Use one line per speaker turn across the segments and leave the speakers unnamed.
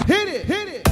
Hit it, hit it.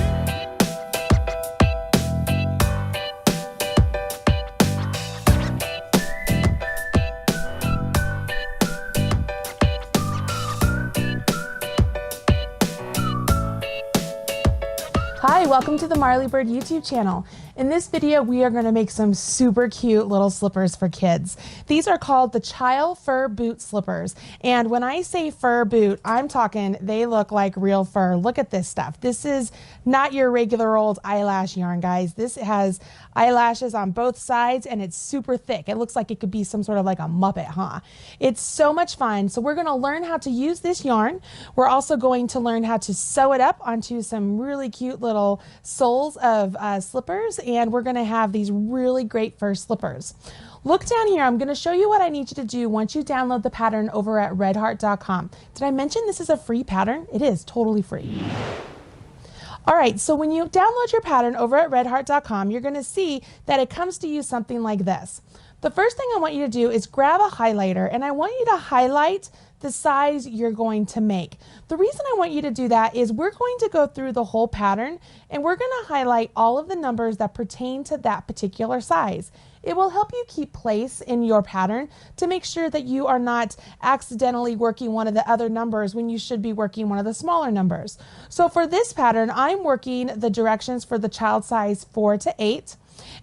Hi, welcome to the Marley Bird YouTube channel. In this video, we are going to make some super cute little slippers for kids. These are called the Child Fur Boot Slippers. And when I say fur boot, I'm talking they look like real fur. Look at this stuff. This is not your regular old eyelash yarn, guys. This has eyelashes on both sides and it's super thick. It looks like it could be some sort of like a Muppet, huh? It's so much fun. So we're going to learn how to use this yarn. We're also going to learn how to sew it up onto some really cute little soles of slippers, and we're going to have these really great fur slippers. Look down here. I'm going to show you what I need you to do once you download the pattern over at redheart.com. Did I mention this is a free pattern? It is totally free. All right, so when you download your pattern over at redheart.com, you're going to see that it comes to you something like this. The first thing I want you to do is grab a highlighter, and I want you to highlight the size you're going to make. The reason I want you to do that is we're going to go through the whole pattern and we're going to highlight all of the numbers that pertain to that particular size. It will help you keep place in your pattern to make sure that you are not accidentally working one of the other numbers when you should be working one of the smaller numbers. So for this pattern, I'm working the directions for the child size 4 to 8.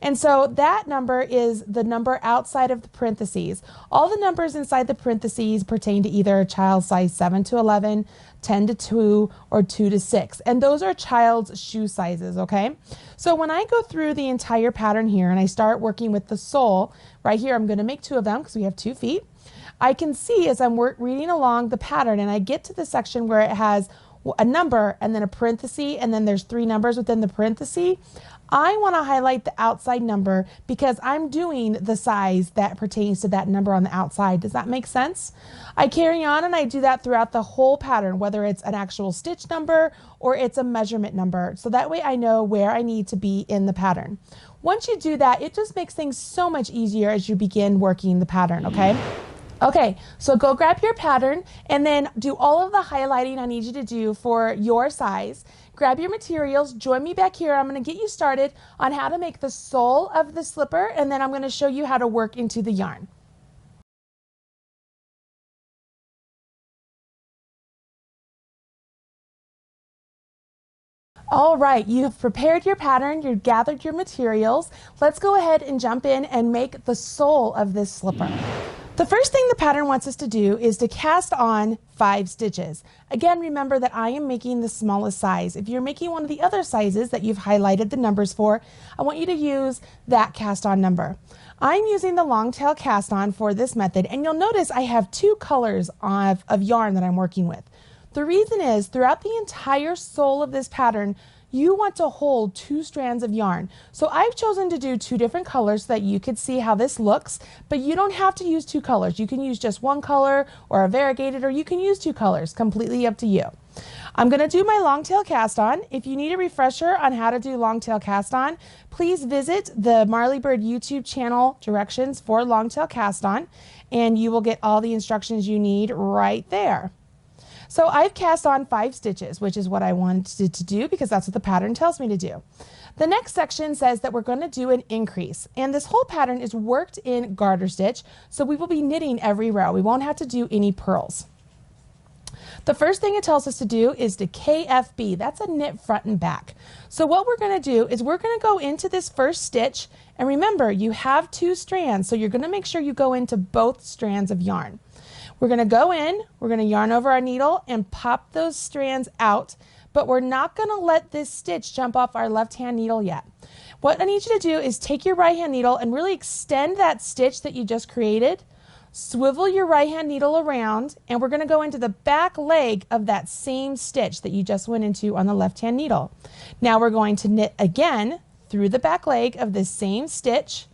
And so that number is the number outside of the parentheses. All the numbers inside the parentheses pertain to either child size 7 to 11, 10 to 2, or 2 to 6. And those are child's shoe sizes, okay? So when I go through the entire pattern here and I start working with the sole, right here I'm going to make 2 of them because we have 2 feet. I can see as I'm reading along the pattern and I get to the section where it has a number and then a parenthesis and then there's 3 numbers within the parenthesis. I want to highlight the outside number because I'm doing the size that pertains to that number on the outside. Does that make sense? I carry on and I do that throughout the whole pattern, whether it's an actual stitch number or it's a measurement number. So that way I know where I need to be in the pattern. Once you do that, it just makes things so much easier as you begin working the pattern, okay? Okay, so go grab your pattern and then do all of the highlighting I need you to do for your size. Grab your materials, join me back here. I'm going to get you started on how to make the sole of the slipper, and then I'm going to show you how to work into the yarn. All right, you've prepared your pattern, you've gathered your materials. Let's go ahead and jump in and make the sole of this slipper. The first thing the pattern wants us to do is to cast on 5 stitches. Again, remember that I am making the smallest size. If you're making one of the other sizes that you've highlighted the numbers for, I want you to use that cast on number. I'm using the long tail cast on for this method, and you'll notice I have 2 colors of yarn that I'm working with. The reason is throughout the entire sole of this pattern, you want to hold 2 strands of yarn. So I've chosen to do 2 different colors so that you could see how this looks, but you don't have to use 2 colors. You can use just 1 color or a variegated, or you can use 2 colors, completely up to you. I'm going to do my long tail cast on. If you need a refresher on how to do long tail cast on, please visit the Marley Bird YouTube channel directions for long tail cast on, and you will get all the instructions you need right there. So I've cast on 5 stitches, which is what I wanted to do because that's what the pattern tells me to do. The next section says that we're going to do an increase, and this whole pattern is worked in garter stitch, so we will be knitting every row. We won't have to do any purls. The first thing it tells us to do is to KFB. That's a knit front and back. So what we're going to do is we're going to go into this first stitch, and remember you have 2 strands, so you're going to make sure you go into both strands of yarn. We're going to go in, we're going to yarn over our needle and pop those strands out, but we're not going to let this stitch jump off our left hand needle yet. What I need you to do is take your right hand needle and really extend that stitch that you just created, swivel your right hand needle around, and we're going to go into the back leg of that same stitch that you just went into on the left hand needle. Now we're going to knit again through the back leg of this same stitch.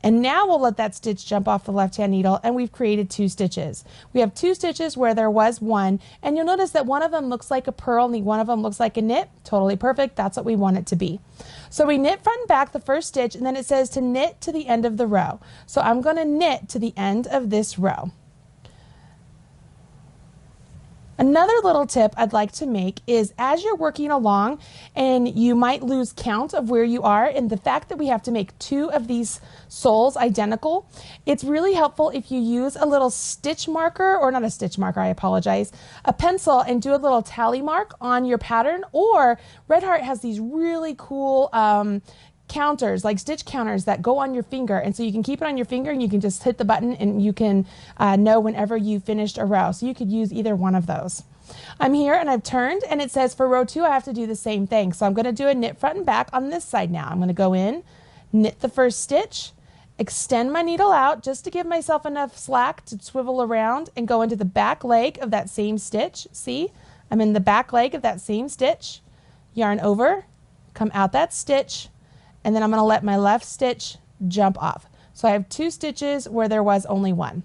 And now we'll let that stitch jump off the left-hand needle, and we've created 2 stitches. We have 2 stitches where there was 1, and you'll notice that one of them looks like a purl and one of them looks like a knit. Totally perfect. That's what we want it to be. So we knit front and back the first stitch, and then it says to knit to the end of the row. So I'm going to knit to the end of this row. Another little tip I'd like to make is as you're working along and you might lose count of where you are, and the fact that we have to make 2 of these soles identical, it's really helpful if you use a little stitch marker, or not a stitch marker, I apologize, a pencil, and do a little tally mark on your pattern. Or Red Heart has these really cool counters, like stitch counters that go on your finger, and so you can keep it on your finger and you can just hit the button and you can know whenever you finished a row. So you could use either one of those. I'm here and I've turned, and it says for row 2 I have to do the same thing. So I'm going to do a knit front and back on this side now. I'm going to go in, knit the first stitch, extend my needle out just to give myself enough slack to swivel around, and go into the back leg of that same stitch. See, I'm in the back leg of that same stitch, yarn over, come out that stitch, and then I'm going to let my left stitch jump off. So I have 2 stitches where there was only 1.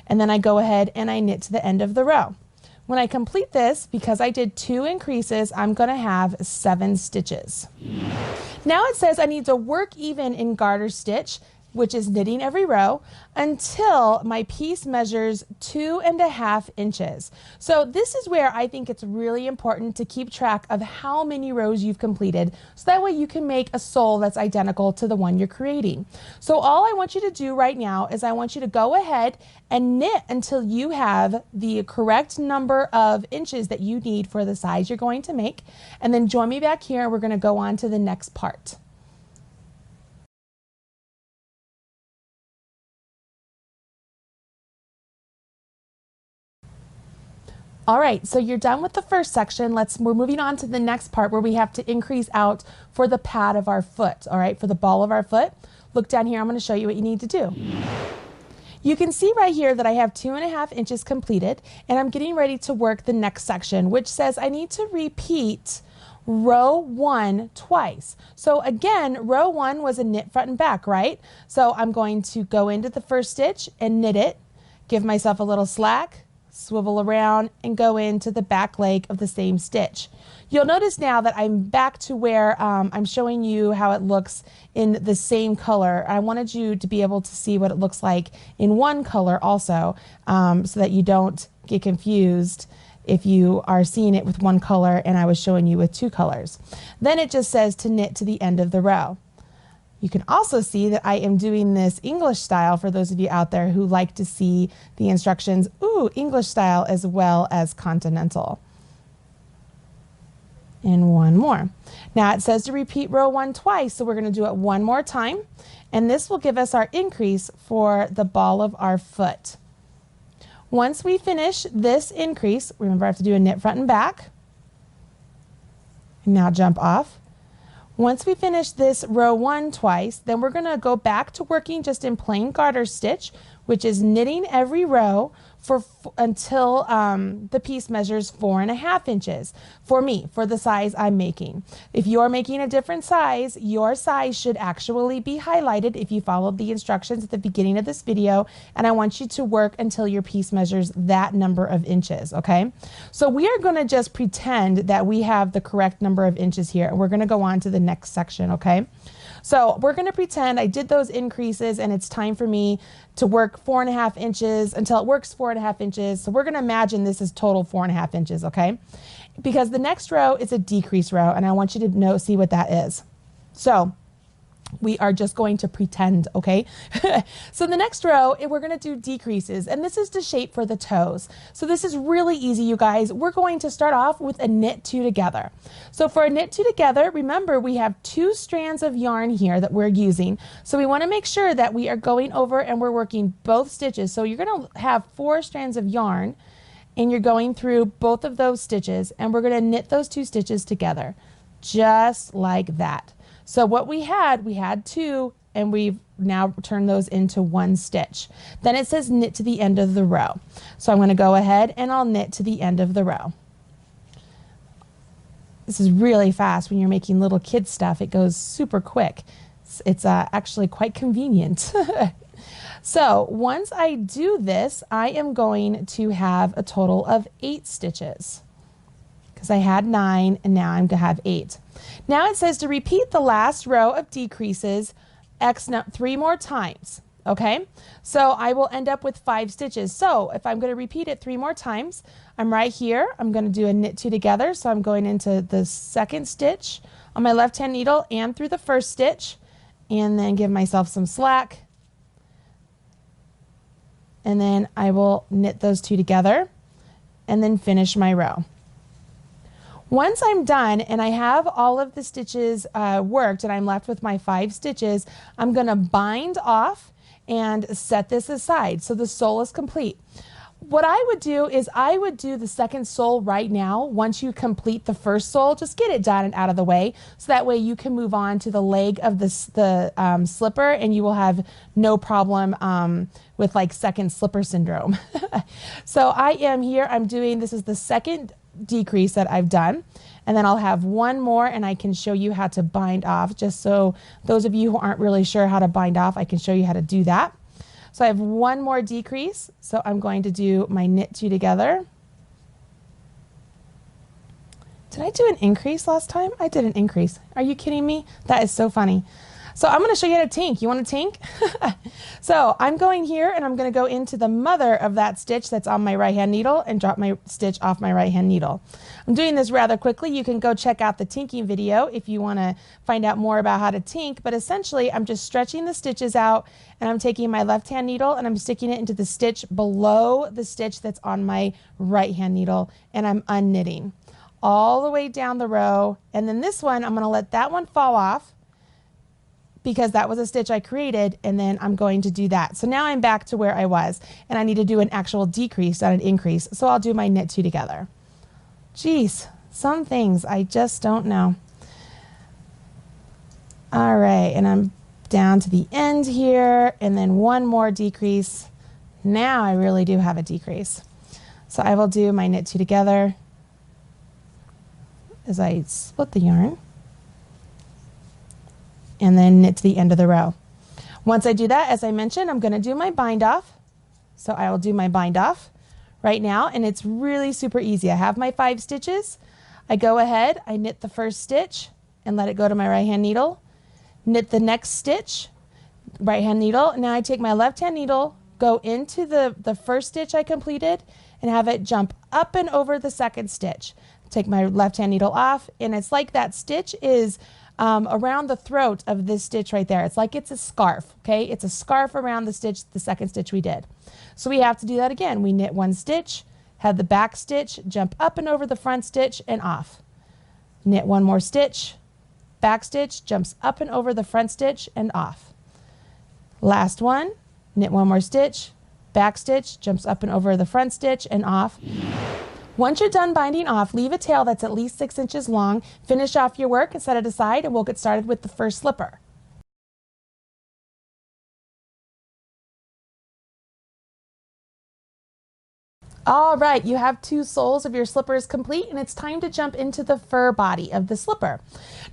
And then I go ahead and I knit to the end of the row. When I complete this, because I did 2 increases, I'm going to have 7 stitches. Now it says I need to work even in garter stitch, which is knitting every row, until my piece measures 2.5 inches. So this is where I think it's really important to keep track of how many rows you've completed, so that way you can make a sole that's identical to the one you're creating. So all I want you to do right now is I want you to go ahead and knit until you have the correct number of inches that you need for the size you're going to make, and then join me back here and we're going to go on to the next part. All right, so you're done with the first section. We're moving on to the next part where we have to increase out for the pad of our foot, all right, for the ball of our foot. Look down here, I'm gonna show you what you need to do. You can see right here that I have 2.5 inches completed, and I'm getting ready to work the next section, which says I need to repeat row 1 twice. So again, row 1 was a knit front and back, right? So I'm going to go into the first stitch and knit it, give myself a little slack, swivel around, and go into the back leg of the same stitch. You'll notice now that I'm back to where I'm showing you how it looks in the same color. I wanted you to be able to see what it looks like in one color also, so that you don't get confused if you are seeing it with one color and I was showing you with 2 colors. Then it just says to knit to the end of the row. You can also see that I am doing this English style for those of you out there who like to see the instructions, English style as well as continental. And one more. Now it says to repeat row 1 twice, so we're going to do it 1 more time, and this will give us our increase for the ball of our foot. Once we finish this increase, remember I have to do a knit front and back, and now jump off. Once we finish this row 1 twice, then we're going to go back to working just in plain garter stitch, which is knitting every row until the piece measures 4.5 inches for me, for the size I'm making. If you're making a different size, your size should actually be highlighted if you followed the instructions at the beginning of this video, and I want you to work until your piece measures that number of inches, okay? So we are going to just pretend that we have the correct number of inches here, and we're going to go on to the next section, okay? So we're going to pretend I did those increases and it's time for me to work 4.5 inches until it works 4.5 inches. So we're going to imagine this is total 4.5 inches, okay? Because the next row is a decrease row, and I want you to see what that is. So we are just going to pretend, okay? So the next row, we're going to do decreases, and this is the shape for the toes. So this is really easy, you guys. We're going to start off with a knit 2 together. So for a knit 2 together, remember we have 2 strands of yarn here that we're using. So we want to make sure that we are going over and we're working both stitches. So you're going to have 4 strands of yarn, and you're going through both of those stitches, and we're going to knit those 2 stitches together, just like that. So what we had 2, and we've now turned those into 1 stitch. Then it says knit to the end of the row. So I'm going to go ahead and I'll knit to the end of the row. This is really fast when you're making little kid stuff. It goes super quick. It's actually quite convenient. So once I do this, I am going to have a total of 8 stitches, because I had 9 and now I'm going to have 8. Now it says to repeat the last row of decreases 3 more times. okay? So I will end up with 5 stitches. So if I'm going to repeat it 3 more times, I'm right here. I'm going to do a knit 2 together. So I'm going into the second stitch on my left hand needle and through the first stitch, and then give myself some slack. And then I will knit those 2 together and then finish my row. Once I'm done and I have all of the stitches worked and I'm left with my 5 stitches, I'm going to bind off and set this aside so the sole is complete. What I would do is I would do the second sole right now. Once you complete the first sole, just get it done and out of the way so that way you can move on to the leg of the slipper and you will have no problem with like second slipper syndrome. So I am here, I'm doing, this is the second decrease that I've done, and then I'll have one more and I can show you how to bind off, just so those of you who aren't really sure how to bind off, I can show you how to do that. So I have one more decrease, so I'm going to do my knit 2 together. Did I do an increase last time? I did an increase. Are you kidding me? That is so funny. So I'm going to show you how to tink. You want to tink? So I'm going here and I'm going to go into the mother of that stitch that's on my right hand needle and drop my stitch off my right hand needle. I'm doing this rather quickly. You can go check out the tinking video if you want to find out more about how to tink, but essentially I'm just stretching the stitches out and I'm taking my left hand needle and I'm sticking it into the stitch below the stitch that's on my right hand needle, and I'm unknitting all the way down the row. And then this one, I'm going to let that one fall off because that was a stitch I created, and then I'm going to do that. So now I'm back to where I was and I need to do an actual decrease, not an increase. So I'll do my knit 2 together. Geez, some things I just don't know. All right, and I'm down to the end here, and then one more decrease. Now I really do have a decrease. So I will do my knit 2 together as I split the yarn and then knit to the end of the row. Once I do that, as I mentioned, I'm going to do my bind off. So I will do my bind off right now, and it's really super easy. I have my 5 stitches. I go ahead, I knit the first stitch and let it go to my right hand needle, knit the next stitch, right hand needle. Now I take my left hand needle, go into the first stitch I completed and have it jump up and over the second stitch. Take my left hand needle off, and it's like that stitch is around the throat of this stitch right there. It's like it's a scarf, okay? It's a scarf around the stitch, the second stitch we did. So we have to do that again. We knit 1 stitch, have the back stitch, jump up and over the front stitch and off. Knit 1 more stitch, back stitch, jumps up and over the front stitch and off. Last one, knit 1 more stitch, back stitch, jumps up and over the front stitch and off. Once you're done binding off, leave a tail that's at least 6 inches long, finish off your work and set it aside, and we'll get started with the first slipper. All right, you have 2 soles of your slippers complete, and it's time to jump into the fur body of the slipper.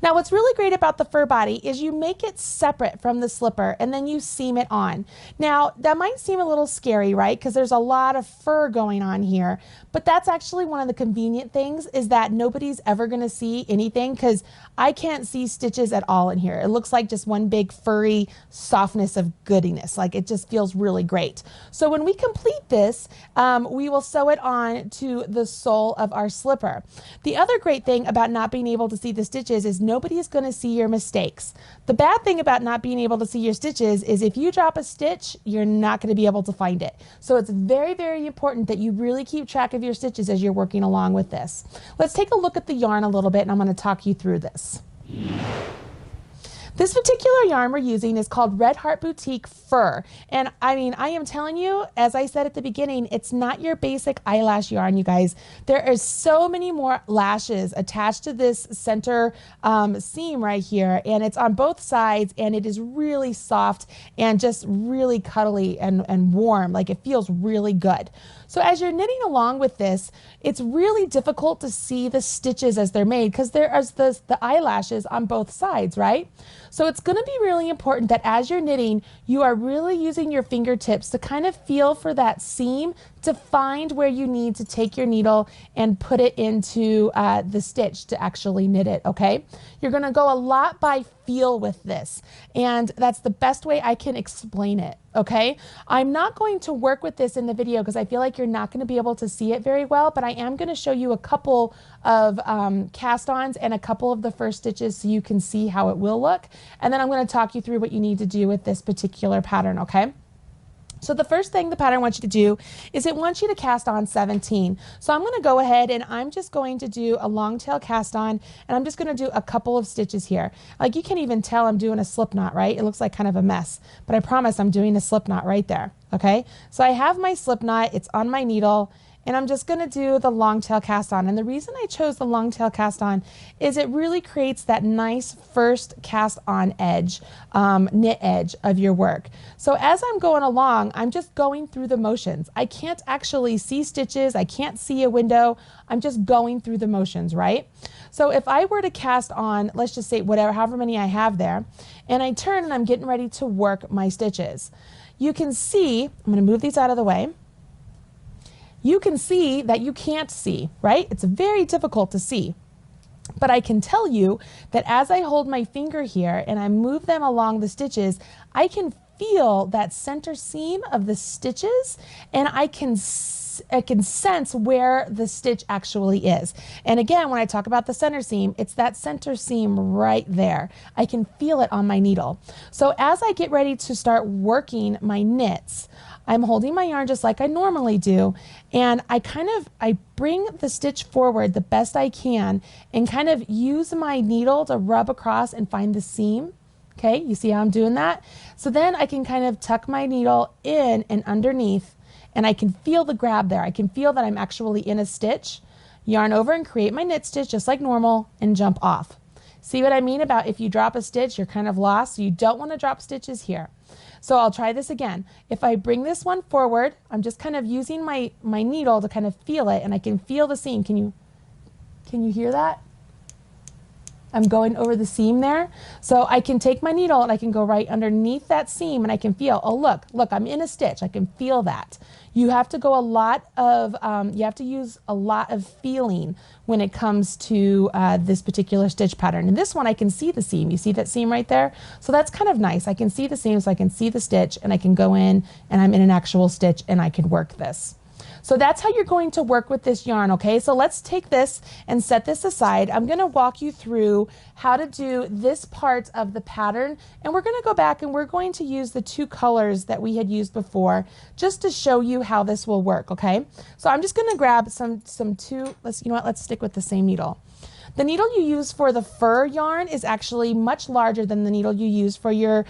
Now, what's really great about the fur body is you make it separate from the slipper and then you seam it on. Now, that might seem a little scary, right? Because there's a lot of fur going on here, but that's actually one of the convenient things, is that nobody's ever going to see anything, because I can't see stitches at all in here. It looks like just one big furry softness of goodiness. Like, it just feels really great. So when we complete this, we will sew it on to the sole of our slipper. The other great thing about not being able to see the stitches is nobody is going to see your mistakes. The bad thing about not being able to see your stitches is if you drop a stitch, you're not going to be able to find it. So it's very, very important that you really keep track of your stitches as you're working along with this. Let's take a look at the yarn a little bit, and I'm going to talk you through this. This particular yarn we're using is called Red Heart Boutique Fur. And I mean, I am telling you, as I said at the beginning, it's not your basic eyelash yarn, you guys. There are so many more lashes attached to this center seam right here, and it's on both sides, and it is really soft and just really cuddly and warm. Like, it feels really good. So as you're knitting along with this, it's really difficult to see the stitches as they're made because there is the eyelashes on both sides, right? So it's going to be really important that as you're knitting, you are really using your fingertips to kind of feel for that seam, to find where you need to take your needle and put it into the stitch to actually knit it, okay? You're going to go a lot by feel with this. And that's the best way I can explain it. Okay, I'm not going to work with this in the video because I feel like you're not going to be able to see it very well, but I am going to show you a couple of cast-ons and a couple of the first stitches so you can see how it will look. And then I'm going to talk you through what you need to do with this particular pattern, okay? So the first thing the pattern wants you to do is it wants you to cast on 17. So I'm going to go ahead and I'm just going to do a long tail cast on, and I'm just going to do a couple of stitches here. Like you can even tell I'm doing a slip knot, right? It looks like kind of a mess, but I promise I'm doing a slip knot right there. Okay. So I have my slip knot, it's on my needle, and I'm just going to do the long tail cast on. And the reason I chose the long tail cast on is it really creates that nice first cast on edge, knit edge of your work. So as I'm going along, I'm just going through the motions. I can't actually see stitches. I can't see a window. I'm just going through the motions, right? So if I were to cast on, let's just say whatever, however many I have there, and I turn and I'm getting ready to work my stitches, you can see, I'm going to move these out of the way. You can see that you can't see, right? It's very difficult to see. But I can tell you that as I hold my finger here and I move them along the stitches, I can feel that center seam of the stitches, and I can sense where the stitch actually is. And again, when I talk about the center seam, it's that center seam right there. I can feel it on my needle. So as I get ready to start working my knits, I'm holding my yarn just like I normally do, and I bring the stitch forward the best I can and kind of use my needle to rub across and find the seam. Okay, you see how I'm doing that? So then I can kind of tuck my needle in and underneath, and I can feel the grab there. I can feel that I'm actually in a stitch, yarn over and create my knit stitch just like normal, and jump off. See what I mean about if you drop a stitch, you're kind of lost. So you don't want to drop stitches here. So I'll try this again. If I bring this one forward, I'm just kind of using my needle to kind of feel it, and I can feel the seam. Can you hear that? I'm going over the seam there. So I can take my needle and I can go right underneath that seam, and I can feel, oh, look, I'm in a stitch. I can feel that. You have to go you have to use a lot of feeling when it comes to this particular stitch pattern. And this one, I can see the seam. You see that seam right there? So that's kind of nice. I can see the seam, so I can see the stitch, and I can go in and I'm in an actual stitch and I can work this. So that's how you're going to work with this yarn, okay? So let's take this and set this aside. I'm gonna walk you through how to do this part of the pattern, and we're gonna go back and we're going to use the two colors that we had used before just to show you how this will work, okay? So I'm just gonna grab let's stick with the same needle. The needle you use for the fur yarn is actually much larger than the needle you use for your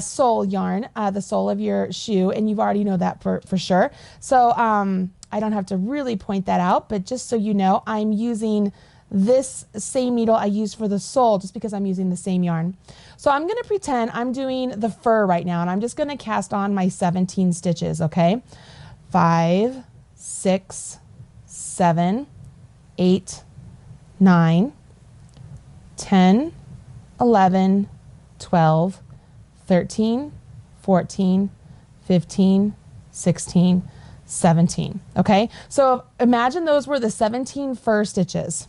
sole yarn, the sole of your shoe, and you already know that for sure. So I don't have to really point that out, but just so you know, I'm using this same needle I use for the sole just because I'm using the same yarn. So I'm going to pretend I'm doing the fur right now, and I'm just going to cast on my 17 stitches, okay? 5, 6, 7, 8, 9, 10, 11, 12, 13, 14, 15, 16, 17. Okay, so imagine those were the 17 fur stitches.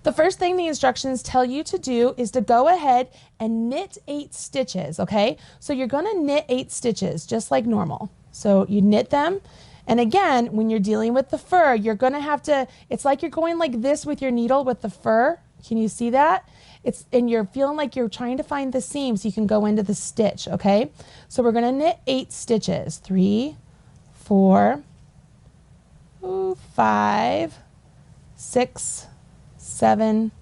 The first thing the instructions tell you to do is to go ahead and knit 8 stitches, okay? So you're going to knit 8 stitches just like normal. So you knit them. And again, when you're dealing with the fur, you're going to have to, it's like you're going like this with your needle with the fur. Can you see that? And you're feeling like you're trying to find the seam so you can go into the stitch, okay? So we're going to knit 8 stitches. 3, 4, 5, 6, 7,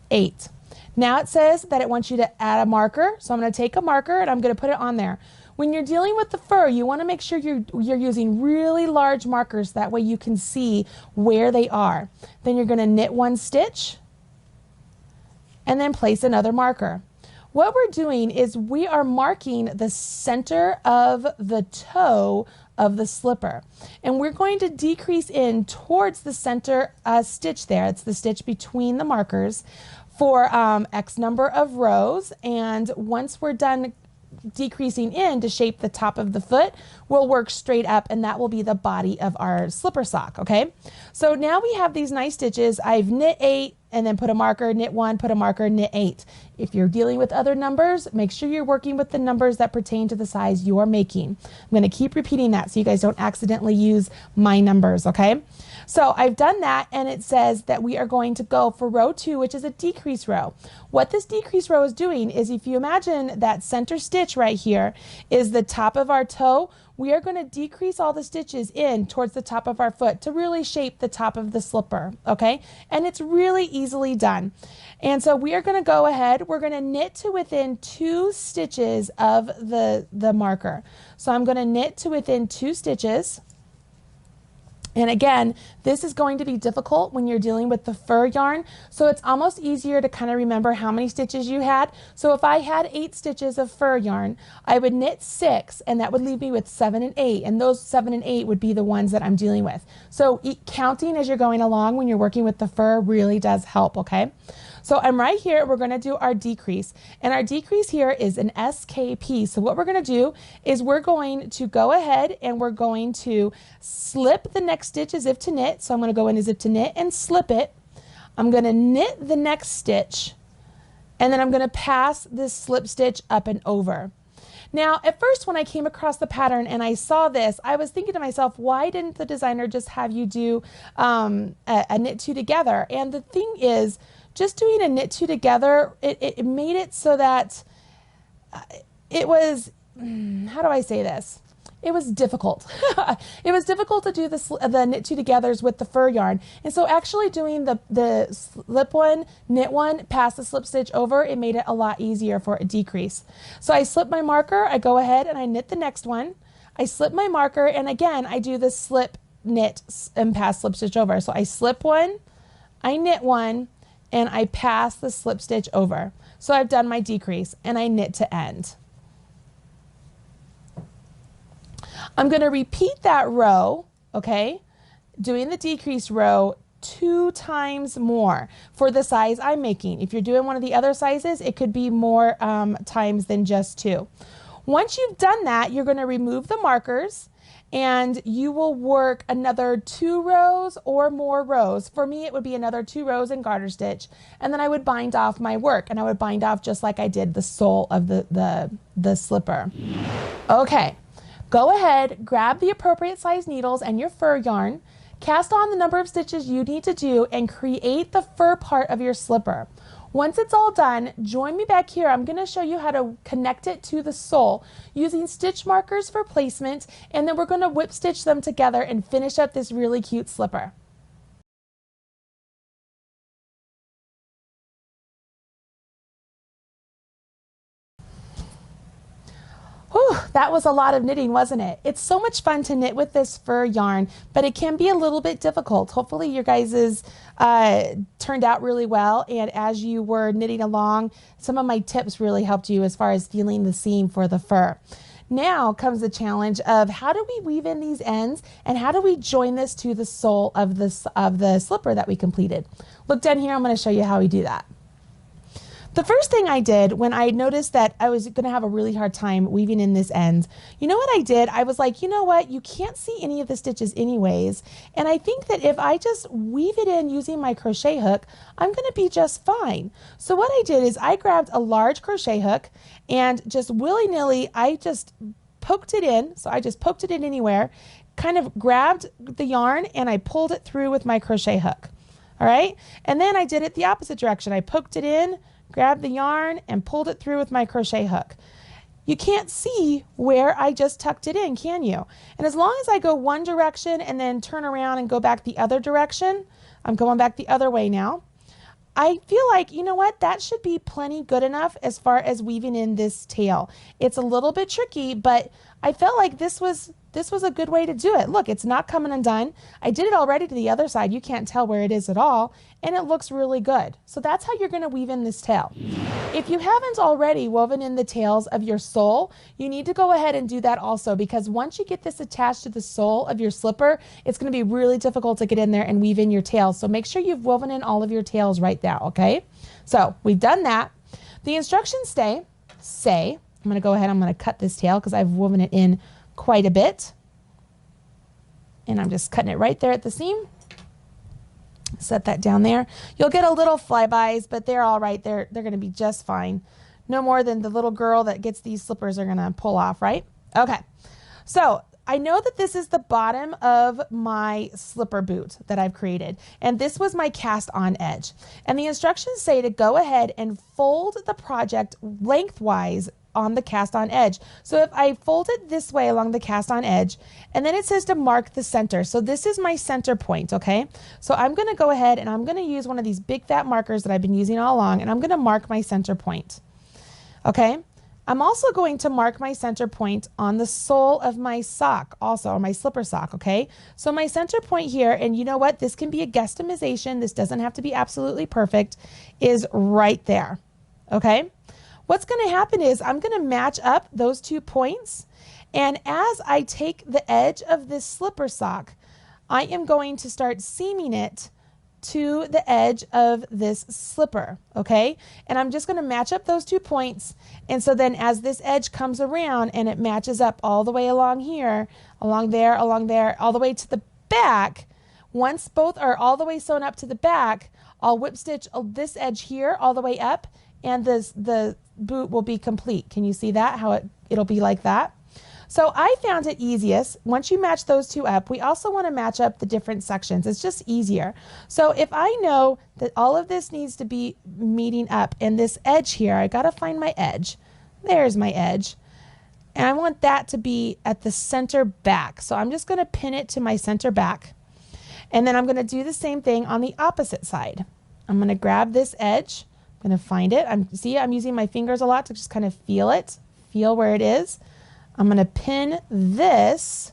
8. Now it says that it wants you to add a marker. So I'm going to take a marker and I'm going to put it on there. When you're dealing with the fur, you want to make sure you're using really large markers. That way you can see where they are. Then you're going to knit 1 stitch and then place another marker. What we're doing is we are marking the center of the toe of the slipper. And we're going to decrease in towards the center stitch there. It's the stitch between the markers for X number of rows. And once we're done decreasing in to shape the top of the foot, we'll work straight up, and that will be the body of our slipper sock, okay? So now we have these nice stitches. I've knit 8 and then put a marker, knit 1, put a marker, knit 8. If you're dealing with other numbers, make sure you're working with the numbers that pertain to the size you're making. I'm going to keep repeating that so you guys don't accidentally use my numbers, okay? So I've done that, and it says that we are going to go for row 2, which is a decrease row. What this decrease row is doing is, if you imagine that center stitch right here is the top of our toe, we are going to decrease all the stitches in towards the top of our foot to really shape the top of the slipper, okay? And it's really easily done. And so we are going to go ahead, we're going to knit to within 2 stitches of the marker. So I'm going to knit to within 2 stitches. And again, this is going to be difficult when you're dealing with the fur yarn. So it's almost easier to kind of remember how many stitches you had. So if I had 8 stitches of fur yarn, I would knit 6, and that would leave me with 7 and 8. And those 7 and 8 would be the ones that I'm dealing with. So counting as you're going along when you're working with the fur really does help, okay? So I'm right here, we're gonna do our decrease. And our decrease here is an SKP. So what we're gonna do is we're going to go ahead and we're going to slip the next stitch as if to knit. So I'm gonna go in as if to knit and slip it. I'm gonna knit the next stitch, and then I'm gonna pass this slip stitch up and over. Now, at first when I came across the pattern and I saw this, I was thinking to myself, why didn't the designer just have you do a knit 2 together? And the thing is, just doing a knit 2 together, it made it so that it was, how do I say this? It was difficult. It was difficult to do the knit 2 togethers with the fur yarn. And so actually doing the slip 1, knit 1, pass the slip stitch over, it made it a lot easier for a decrease. So I slip my marker, I go ahead and I knit the next one. I slip my marker, and again, I do the slip, knit, and pass slip stitch over. So I slip 1, I knit 1, and I pass the slip stitch over. So I've done my decrease, and I knit to end. I'm going to repeat that row, okay, doing the decrease row 2 times more for the size I'm making. If you're doing one of the other sizes, it could be more times than just 2. Once you've done that, you're going to remove the markers, and you will work another 2 rows or more rows. For me, it would be another 2 rows in garter stitch, and then I would bind off my work, and I would bind off just like I did the sole of the slipper. Okay, go ahead, grab the appropriate size needles and your fur yarn, cast on the number of stitches you need to do, and create the fur part of your slipper. Once it's all done, join me back here. I'm going to show you how to connect it to the sole using stitch markers for placement, and then we're going to whip stitch them together and finish up this really cute slipper. Whew, that was a lot of knitting, wasn't it? It's so much fun to knit with this fur yarn, but it can be a little bit difficult. Hopefully your guys's turned out really well, and as you were knitting along, some of my tips really helped you as far as feeling the seam for the fur. Now comes the challenge of how do we weave in these ends, and how do we join this to the sole of the slipper that we completed. Look down here, I'm going to show you how we do that. The first thing I did when I noticed that I was going to have a really hard time weaving in this end, you know what I did? I was like, you know what? You can't see any of the stitches anyways. And I think that if I just weave it in using my crochet hook, I'm going to be just fine. So what I did is I grabbed a large crochet hook and just willy-nilly, I just poked it in. So I just poked it in anywhere, kind of grabbed the yarn, and I pulled it through with my crochet hook. All right. And then I did it the opposite direction. I poked it in, grabbed the yarn, and pulled it through with my crochet hook. You can't see where I just tucked it in, can you? And as long as I go one direction and then turn around and go back the other direction, I'm going back the other way now, I feel like, you know what, that should be plenty good enough as far as weaving in this tail. It's a little bit tricky, but I felt like this was a good way to do it. Look, it's not coming undone. I did it already to the other side. You can't tell where it is at all, and it looks really good. So that's how you're going to weave in this tail. If you haven't already woven in the tails of your sole, you need to go ahead and do that also, because once you get this attached to the sole of your slipper, it's going to be really difficult to get in there and weave in your tails. So make sure you've woven in all of your tails right now, okay? So we've done that. The instructions say, I'm going to go ahead, I'm going to cut this tail because I've woven it in quite a bit. And I'm just cutting it right there at the seam. Set that down there. You'll get a little flybys, but they're all right. They're going to be just fine. No more than the little girl that gets these slippers are going to pull off, right? Okay. So I know that this is the bottom of my slipper boot that I've created. And this was my cast on edge. And the instructions say to go ahead and fold the project lengthwise on the cast on edge. So if I fold it this way along the cast on edge, and then it says to mark the center. So this is my center point, okay? So I'm gonna go ahead and I'm gonna use one of these big fat markers that I've been using all along, and I'm gonna mark my center point, okay? I'm also going to mark my center point on the sole of my sock also, or my slipper sock, okay? So my center point here, and you know what? This can be a guesstimation. This doesn't have to be absolutely perfect, is right there, okay? What's going to happen is I'm going to match up those 2 points, and as I take the edge of this slipper sock, I am going to start seaming it to the edge of this slipper, okay? And I'm just going to match up those 2 points, and so then as this edge comes around and it matches up all the way along here, along there, all the way to the back, once both are all the way sewn up to the back, I'll whip stitch this edge here all the way up, and the boot will be complete. Can you see that? How it'll be like that? So I found it easiest, once you match those 2 up, we also want to match up the different sections. It's just easier. So if I know that all of this needs to be meeting up, and this edge here, I got to find my edge. There's my edge. And I want that to be at the center back. So I'm just going to pin it to my center back. And then I'm going to do the same thing on the opposite side. I'm going to grab this edge. I'm going to find it. I'm using my fingers a lot to just kind of feel it, feel where it is. I'm going to pin this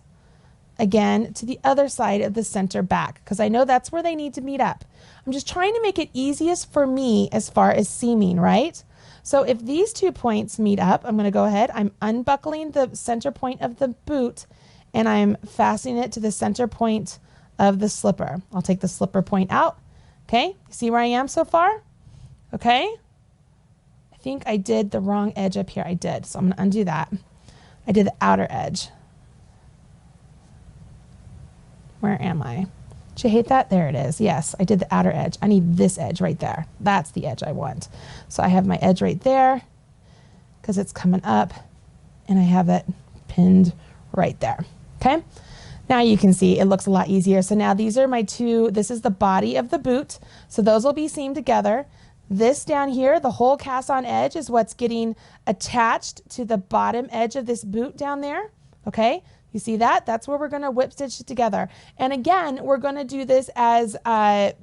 again to the other side of the center back because I know that's where they need to meet up. I'm just trying to make it easiest for me as far as seaming, right? So if these 2 points meet up, I'm going to go ahead, I'm unbuckling the center point of the boot, and I'm fastening it to the center point of the slipper. I'll take the slipper point out. Okay, see where I am so far? Okay, I think I did the wrong edge up here. I did, so I'm going to undo that. I did the outer edge. Where am I? Did you hate that? There it is. Yes, I did the outer edge. I need this edge right there. That's the edge I want. So I have my edge right there because it's coming up, and I have it pinned right there. Okay, now you can see it looks a lot easier. So now these are my 2, this is the body of the boot. So those will be seamed together. This down here, the whole cast on edge is what's getting attached to the bottom edge of this boot down there. Okay, you see that? That's where we're going to whip stitch it together. And again, we're going to do this as by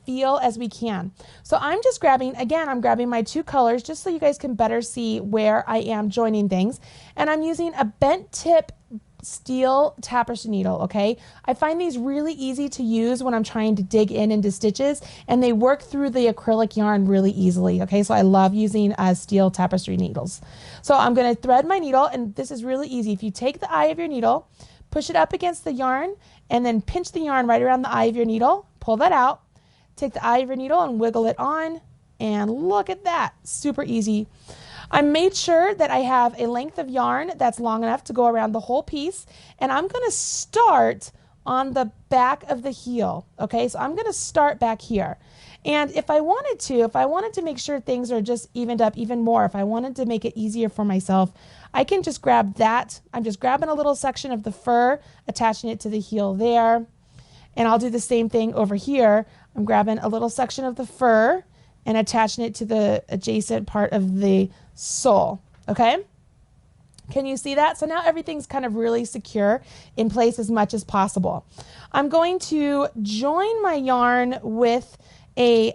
feel as we can. So I'm just grabbing, again, I'm grabbing my 2 colors just so you guys can better see where I am joining things. And I'm using a bent tip steel tapestry needle, okay? I find these really easy to use when I'm trying to dig in into stitches, and they work through the acrylic yarn really easily, okay? So I love using steel tapestry needles. So I'm going to thread my needle, and this is really easy. If you take the eye of your needle, push it up against the yarn, and then pinch the yarn right around the eye of your needle, pull that out, take the eye of your needle and wiggle it on, and look at that, super easy. I made sure that I have a length of yarn that's long enough to go around the whole piece, and I'm going to start on the back of the heel, okay? So I'm going to start back here. And if I wanted to make sure things are just evened up even more, if I wanted to make it easier for myself, I can just grab that. I'm just grabbing a little section of the fur, attaching it to the heel there, and I'll do the same thing over here. I'm grabbing a little section of the fur and attaching it to the adjacent part of the sole, okay? Can you see that? So now everything's kind of really secure in place as much as possible. I'm going to join my yarn with a,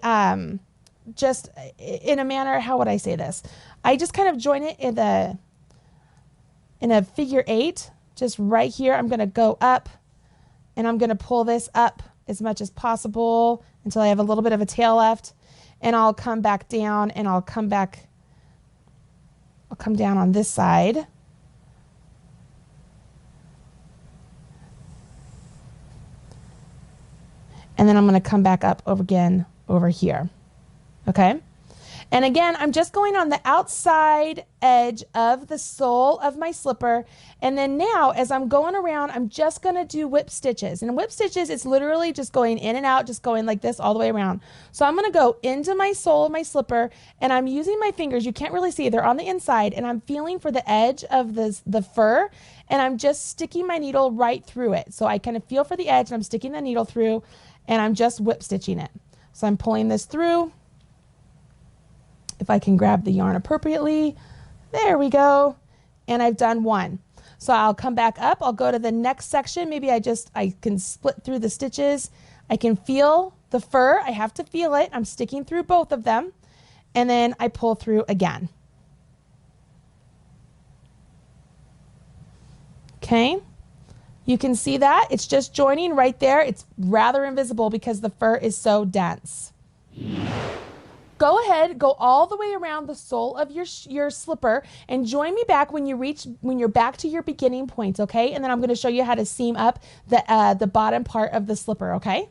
just in a manner, how would I say this? I just kind of join it in a figure 8, just right here. I'm gonna go up and I'm gonna pull this up as much as possible until I have a little bit of a tail left, and I'll come back down and I'll come down on this side. And then I'm going to come back up over again over here. Okay? And again, I'm just going on the outside edge of the sole of my slipper. And then now as I'm going around, I'm just going to do whip stitches. And whip stitches, it's literally just going in and out, just going like this all the way around. So I'm going to go into my sole of my slipper and I'm using my fingers. You can't really see, they're on the inside, and I'm feeling for the edge of the fur, and I'm just sticking my needle right through it. So I kind of feel for the edge and I'm sticking the needle through and I'm just whip stitching it. So I'm pulling this through. If I can grab the yarn appropriately, there we go. And I've done one. So I'll come back up, I'll go to the next section. Maybe I can split through the stitches. I can feel the fur, I have to feel it. I'm sticking through both of them. And then I pull through again. Okay, you can see that it's just joining right there. It's rather invisible because the fur is so dense. Go ahead, go all the way around the sole of your slipper and join me back when you're back to your beginning point, okay? And then I'm going to show you how to seam up the bottom part of the slipper, okay?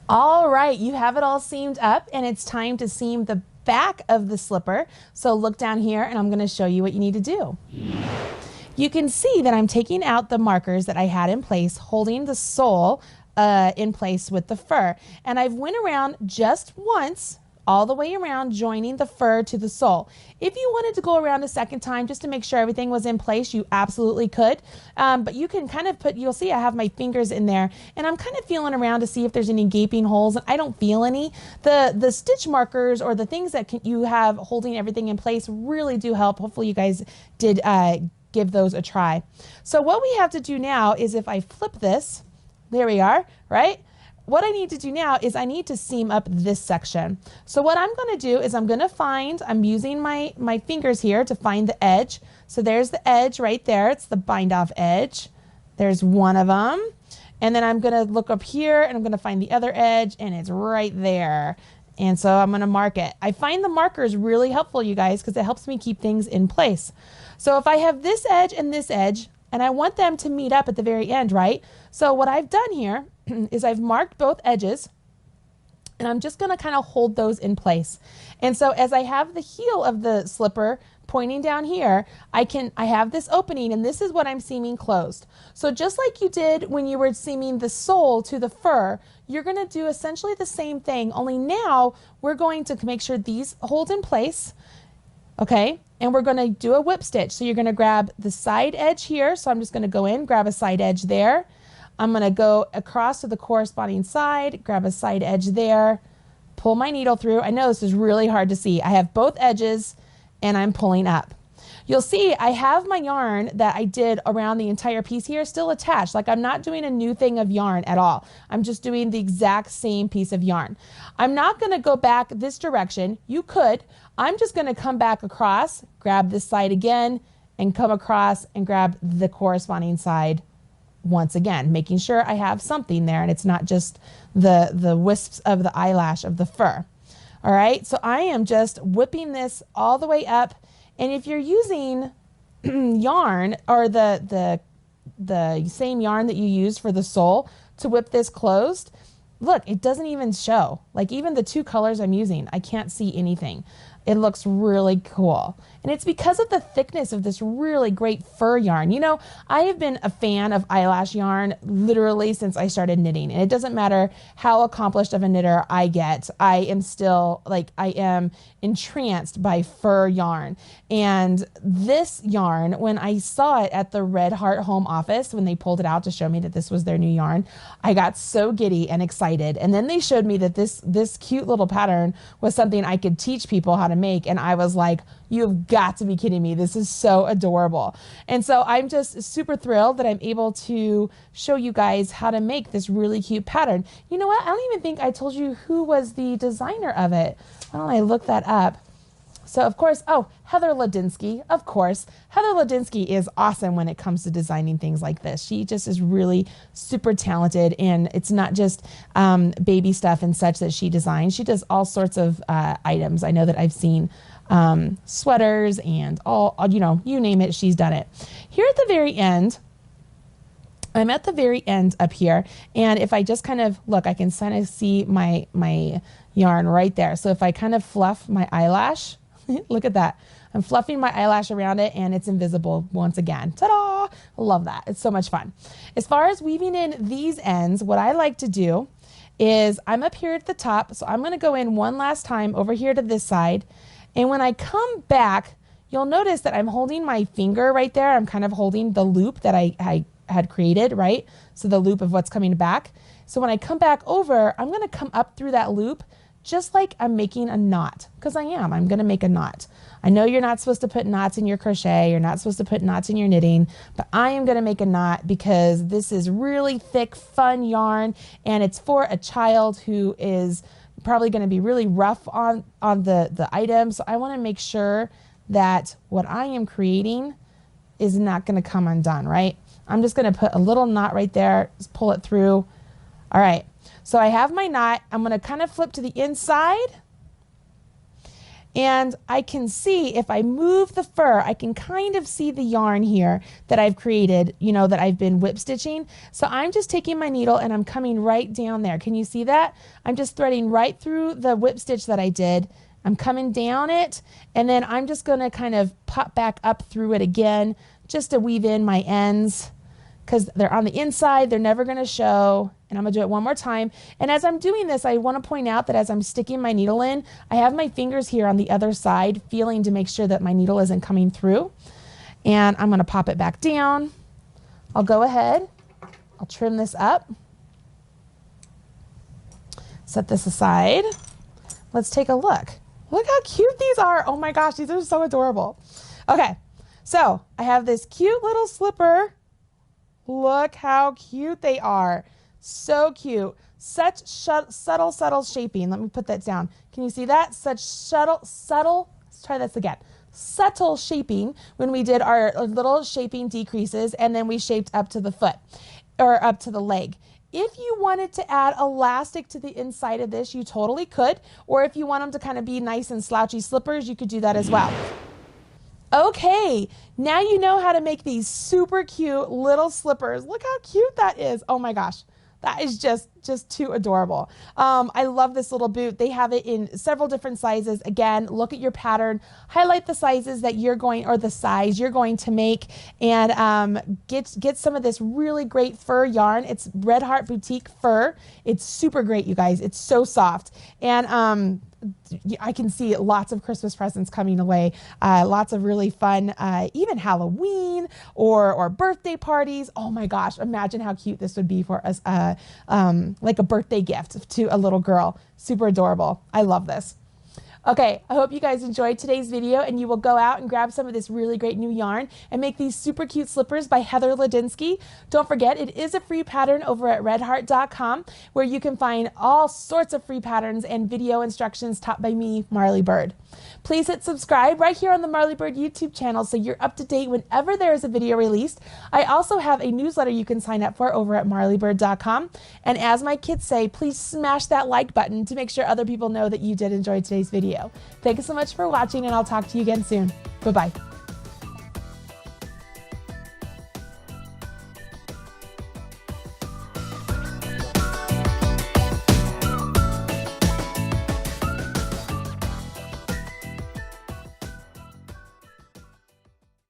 All right, you have it all seamed up and it's time to seam the back of the slipper. So look down here and I'm going to show you what you need to do. You can see that I'm taking out the markers that I had in place, holding the sole in place with the fur. And I've went around just once, all the way around, joining the fur to the sole. If you wanted to go around a second time just to make sure everything was in place, you absolutely could. But you can kind of you'll see I have my fingers in there and I'm kind of feeling around to see if there's any gaping holes. I don't feel any. The stitch markers or the things that you have holding everything in place really do help. Hopefully you guys did give those a try. So what we have to do now is if I flip this, there we are, right? What I need to do now is I need to seam up this section. So what I'm going to do is I'm using my fingers here to find the edge. So there's the edge right there. It's the bind off edge. There's one of them. And then I'm going to look up here and I'm going to find the other edge and it's right there. And so I'm going to mark it. I find the markers really helpful, you guys, because it helps me keep things in place. So if I have this edge and this edge, and I want them to meet up at the very end, right? So what I've done here is I've marked both edges and I'm just going to kind of hold those in place. And so as I have the heel of the slipper pointing down here, I have this opening and this is what I'm seaming closed. So just like you did when you were seaming the sole to the fur, you're going to do essentially the same thing, only now we're going to make sure these hold in place. Okay, and we're going to do a whip stitch. So you're going to grab the side edge here. So I'm just going to go in, grab a side edge there. I'm going to go across to the corresponding side, grab a side edge there, pull my needle through. I know this is really hard to see. I have both edges and I'm pulling up. You'll see I have my yarn that I did around the entire piece here still attached. Like I'm not doing a new thing of yarn at all. I'm just doing the exact same piece of yarn. I'm not going to go back this direction. You could. I'm just going to come back across, grab this side again, and come across and grab the corresponding side once again, making sure I have something there and it's not just the wisps of the eyelash of the fur. All right, so I am just whipping this all the way up. And if you're using yarn or the same yarn that you use for the sole to whip this closed, look, it doesn't even show. Like even the two colors I'm using, I can't see anything. It looks really cool. And it's because of the thickness of this really great fur yarn. You know, I have been a fan of eyelash yarn literally since I started knitting. And it doesn't matter how accomplished of a knitter I get, I am still like, I am entranced by fur yarn. And this yarn, when I saw it at the Red Heart Home office, when they pulled it out to show me that this was their new yarn, I got so giddy and excited. And then they showed me that this cute little pattern was something I could teach people how to make. And I was like, you've got to be kidding me. This is so adorable. And so I'm just super thrilled that I'm able to show you guys how to make this really cute pattern. You know what? I don't even think I told you who was the designer of it. Why don't I look that up? So of course, oh, Heather Ladinsky, of course. Heather Ladinsky is awesome when it comes to designing things like this. She just is really super talented, and it's not just baby stuff and such that she designs. She does all sorts of items. I know that I've seen sweaters and all, you know, you name it, she's done it. Here at the very end, I'm at the very end up here, and if I just kind of look, I can kind of see my yarn right there. So if I kind of fluff my eyelash, look at that. I'm fluffing my eyelash around it and it's invisible once again. Ta-da! I love that. It's so much fun. As far as weaving in these ends, what I like to do is I'm up here at the top, so I'm going to go in one last time over here to this side, and when I come back, you'll notice that I'm holding my finger right there. I'm kind of holding the loop that I had created, right? So the loop of what's coming back. So when I come back over, I'm going to come up through that loop just like I'm making a knot, because I'm going to make a knot. I know you're not supposed to put knots in your crochet, you're not supposed to put knots in your knitting, but I am going to make a knot because this is really thick, fun yarn, and it's for a child who is probably going to be really rough on the item. So I want to make sure that what I am creating is not going to come undone, right? I'm just going to put a little knot right there, just pull it through. All right, so I have my knot. I'm going to kind of flip to the inside, and I can see if I move the fur, I can kind of see the yarn here that I've created, you know, that I've been whip stitching. So I'm just taking my needle and I'm coming right down there. Can you see that? I'm just threading right through the whip stitch that I did. I'm coming down it, and then I'm just going to kind of pop back up through it again just to weave in my ends, because they're on the inside, they're never going to show. And I'm going to do it one more time. And as I'm doing this, I want to point out that as I'm sticking my needle in, I have my fingers here on the other side, feeling to make sure that my needle isn't coming through. And I'm going to pop it back down. I'll go ahead, I'll trim this up, set this aside. Let's take a look. Look how cute these are. Oh my gosh, these are so adorable. Okay, so I have this cute little slipper. Look how cute they are. So cute. Such subtle shaping. Let me put that down. Can you see that? Such subtle, let's try this again. Subtle shaping when we did our little shaping decreases, and then we shaped up to the foot or up to the leg. If you wanted to add elastic to the inside of this, you totally could. Or if you want them to kind of be nice and slouchy slippers, you could do that as well. Okay, now you know how to make these super cute little slippers. Look how cute that is. Oh my gosh, that is just too adorable. I love this little boot. They have it in several different sizes. Again, look at your pattern, highlight the sizes that you're going, or the size you're going to make, and get some of this really great fur yarn. It's Red Heart Boutique fur. It's super great, you guys. It's so soft. And I can see lots of Christmas presents coming away, lots of really fun, even Halloween or birthday parties. Oh my gosh, imagine how cute this would be for us, like a birthday gift to a little girl. Super adorable. I love this. Okay, I hope you guys enjoyed today's video, and you will go out and grab some of this really great new yarn and make these super cute slippers by Heather Ladinsky. Don't forget, it is a free pattern over at redheart.com, where you can find all sorts of free patterns and video instructions taught by me, Marley Bird. Please hit subscribe right here on the Marley Bird YouTube channel so you're up to date whenever there is a video released. I also have a newsletter you can sign up for over at marleybird.com. And as my kids say, please smash that like button to make sure other people know that you did enjoy today's video. Thank you so much for watching, and I'll talk to you again soon. Bye-bye.